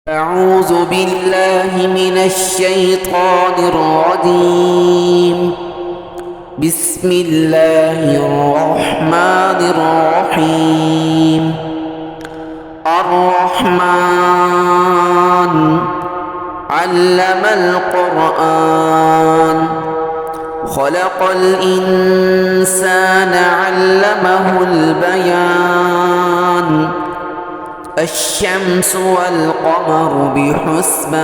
أعوذ بالله من الشيطان الرجيم. بسم الله الرحمن الرحيم. الرحمن علم القرآن خلق الإنسان علمه البيان الشمس والقمر بحسبان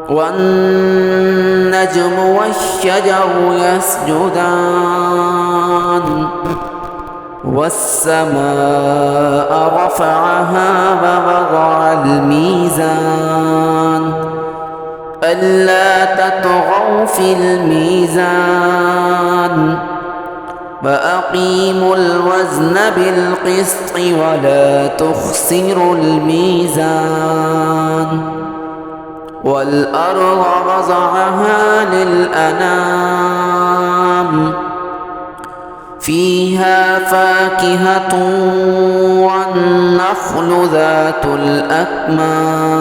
والنجم والشجر يسجدان والسماء رفعها ووضع الميزان ألا تطغوا في الميزان وأقيموا الوزن بالقسط ولا تخسروا الميزان والأرض وضعها للأنام فيها فاكهة والنخل ذات الأكمام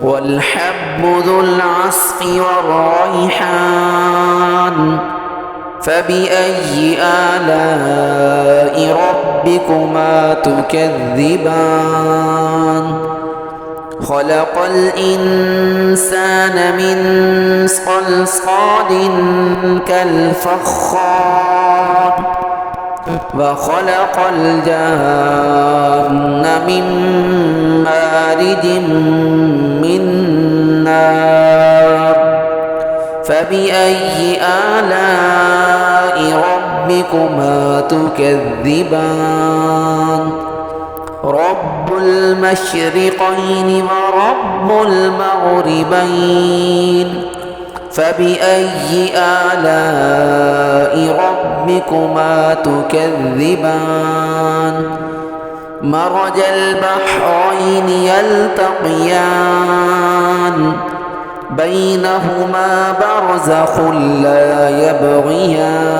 والحب ذو العصف والريحان فبأي آلاء ربكما تكذبان خلق الإنسان من صلصال كالفخار وخلق الجان من مارج من نار فبأي آلاء ربكما تكذبان رب المشرقين ورب المغربين فبأي آلاء ربكما تكذبان مرج البحرين يلتقيان بينهما برزخ لا يبغيان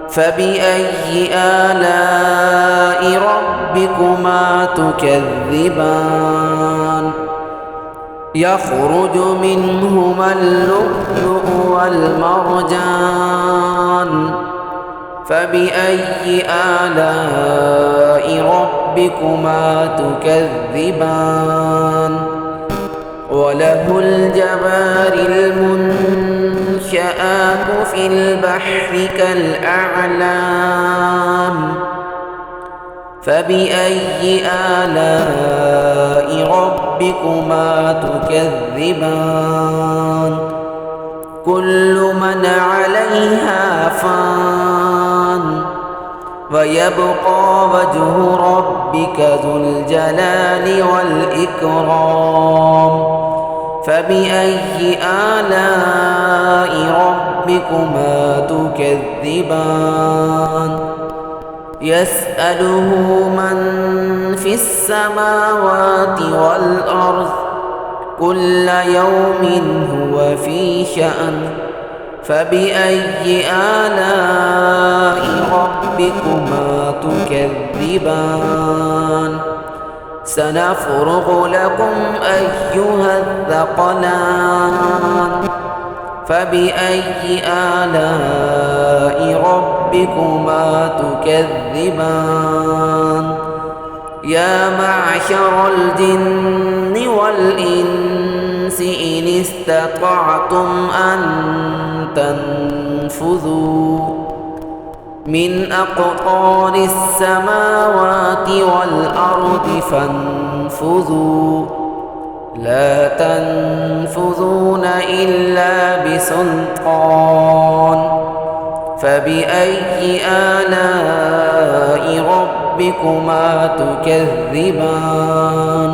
فبأي آلاء ربكما تكذبان يخرج منهما اللؤلؤ والمرجان فبأي آلاء ربكما تكذبان وله الجوار المنشآت في البحر كالأعلام فبأي آلاء ربكما تكذبان كل من عليها فان ويبقى وجه ربك ذو الجلال والإكرام فبأي آلاء ربكما تكذبان يسأله من في السماوات والأرض كل يوم هو في شأن فبأي آلاء ربكما تكذبان سنفرغ لكم أيها الثقلان فبأي آلاء ربكما تكذبان يا معشر الجن والإنس إن استطعتم أن تنفذوا من أقطار السماوات والأرض فانفذوا لا تنفذون إلا بسلطان فبأي آلاء ربكما تكذبان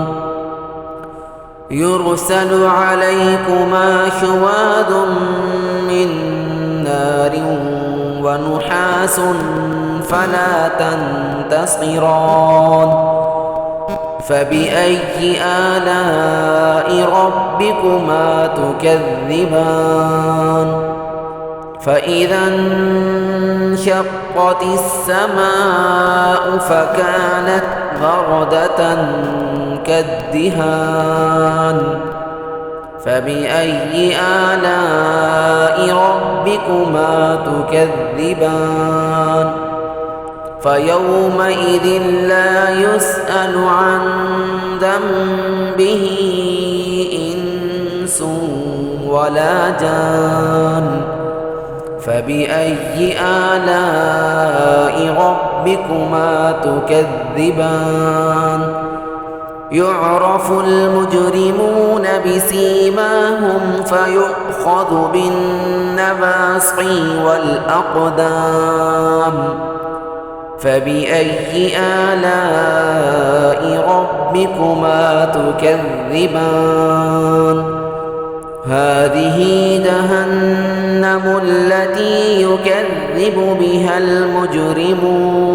يرسل عليكما شواظ من نار ونحاس فلا تنتصران فبأي آلاء ربكما تكذبان فإذا انشقت السماء فكانت بردة كالدهان فبأي آلاء ربكما تكذبان فيومئذ لا يسأل عن ذنبه إنس ولا جان فبأي آلاء ربكما تكذبان يعرف المجرمون بسيماهم فيؤخذ بالنواصي والأقدام فبأي آلاء ربكما تكذبان هذه جهنم التي يكذب بها المجرمون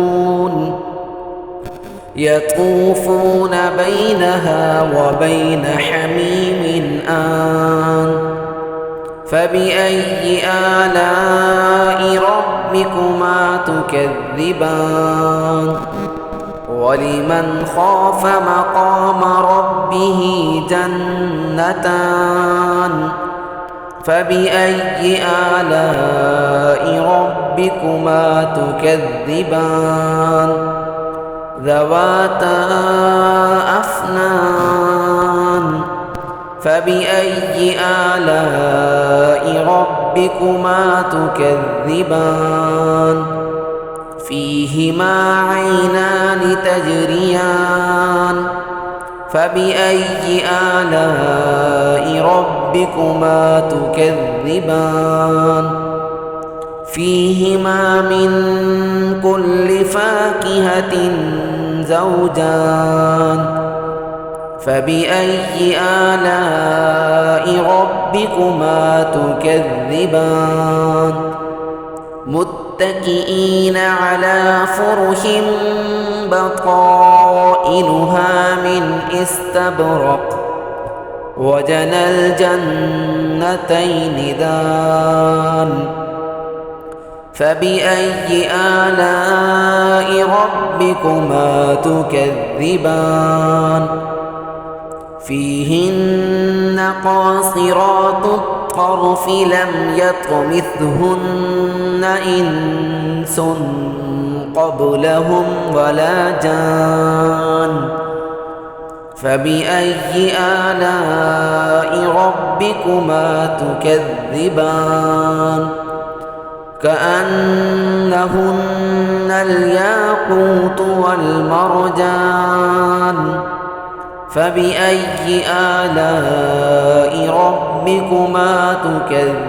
يطوفون بينها وبين حميم آن فبأي آلاء ربكما تكذبان ولمن خاف مقام ربه جنتان فبأي آلاء ربكما تكذبان ذواتا أفنان فبأي آلاء ربكما تكذبان فيهما عينان تجريان فبأي آلاء ربكما تكذبان فيهما من كل فاكهة زوجان فبأي آلاء ربكما تكذبان متكئين على فرش بطائنها من استبرق وجنى الجنتين دان فبأي آلاء ربكما تكذبان فيهن قاصرات الطرف لم يطمثهن إنس قبلهم ولا جان فبأي آلاء ربكما تكذبان كأنهن الياقوت والمرجان فبأي آلاء ربكما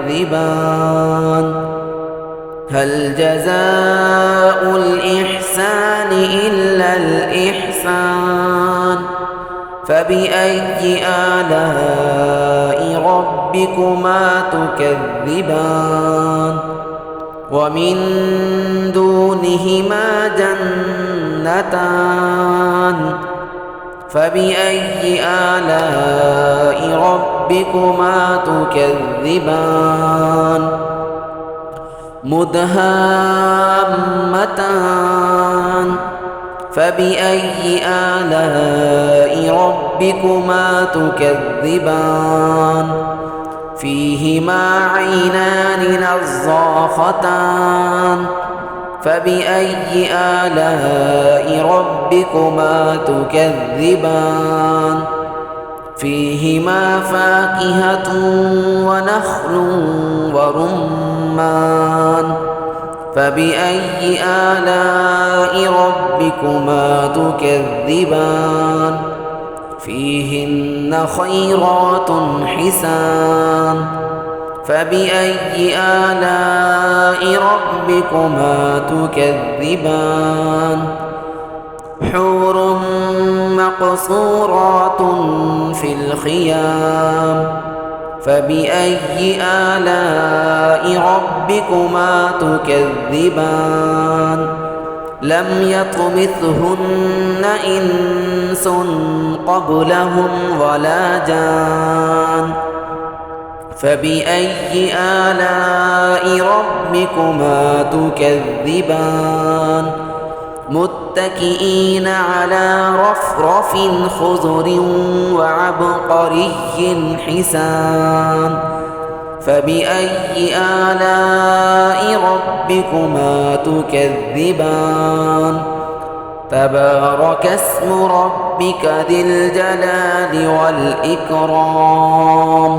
تكذبان هل جزاء الإحسان إلا الإحسان فبأي آلاء ربكما تكذبان ومن دونهما جنتان فبأي آلاء ربكما تكذبان مدهامتان فبأي آلاء ربكما تكذبان فيهما عينان نضاختان فبأي آلاء ربكما تكذبان فيهما فاكهة ونخل ورمان فبأي آلاء ربكما تكذبان فيهن خيرات حسان فبأي آلاء ربكما تكذبان حور مقصورات في الخيام فبأي آلاء ربكما تكذبان لم يطمثهن إنس قبلهم ولا جان فبأي آلاء ربكما تكذبان متكئين على رفرف خضر وعبقري حسان فبأي آلاء ربكما تكذبان تبارك اسم ربك ذي الجلال والإكرام